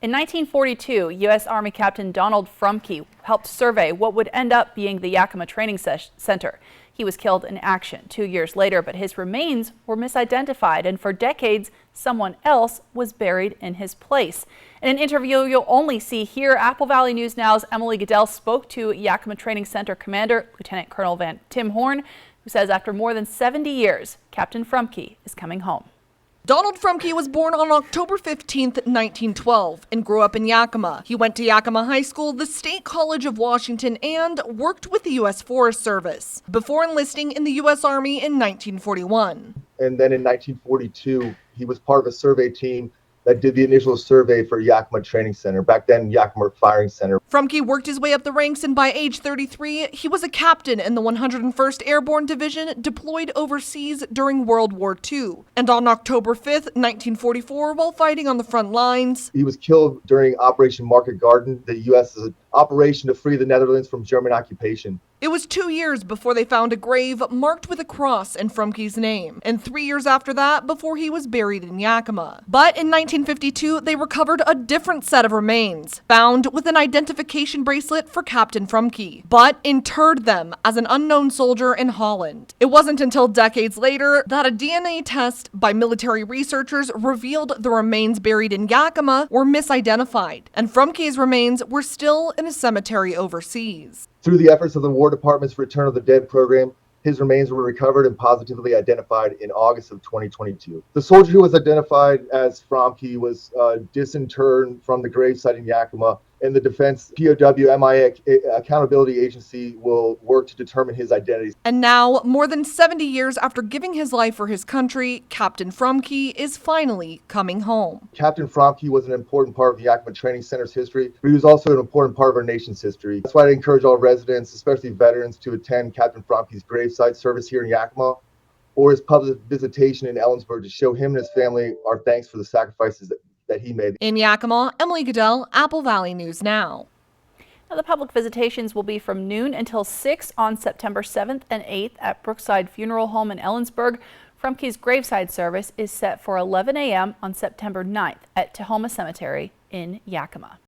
In 1942, U.S. Army Captain Donald Frumke helped survey what would end up being the Yakima Training Center. He was killed in action 2 years later, but his remains were misidentified, and for decades, someone else was buried in his place. In an interview you'll only see here, Apple Valley News Now's Emily Goodell spoke to Yakima Training Center Commander Lieutenant Colonel Tim Horn, who says after more than 70 years, Captain Frumke is coming home. Donald Frumke was born on October 15, 1912, and grew up in Yakima. He went to Yakima High School, the State College of Washington, and worked with the U.S. Forest Service before enlisting in the U.S. Army in 1941. And then in 1942, he was part of a survey team that did the initial survey for Yakima Training Center, back then Yakima Firing Center. Frumke worked his way up the ranks, and by age 33, he was a captain in the 101st Airborne Division deployed overseas during World War II. And on October 5th, 1944, while fighting on the front lines, he was killed during Operation Market Garden, the U.S.'s operation to free the Netherlands from German occupation. It was 2 years before they found a grave marked with a cross in Frumke's name, and 3 years after that before he was buried in Yakima. But in 1952, they recovered a different set of remains, found with an identification bracelet for Captain Frumke, but interred them as an unknown soldier in Holland. It wasn't until decades later that a DNA test by military researchers revealed the remains buried in Yakima were misidentified, and Frumke's remains were still in a cemetery overseas. Through the efforts of the War Department's Return of the Dead program, his remains were recovered and positively identified in August of 2022. The soldier who was identified as Frumke was disinterred from the gravesite in Yakima, and the Defense WWII Accountability Agency will work to determine his identity. And now, more than 70 years after giving his life for his country, Captain Frumke is finally coming home. Captain Frumke was an important part of the Yakima Training Center's history, but he was also an important part of our nation's history. That's why I encourage all residents, especially veterans, to attend Captain Frumke's gravesite service here in Yakima, or his public visitation in Ellensburg to show him and his family our thanks for the sacrifices that he made. In Yakima, Emily Goodell, Apple Valley News Now. Now, the public visitations will be from noon until 6 on September 7th and 8th at Brookside Funeral Home in Ellensburg. Frumke's graveside service is set for 11 a.m. on September 9th at Tahoma Cemetery in Yakima.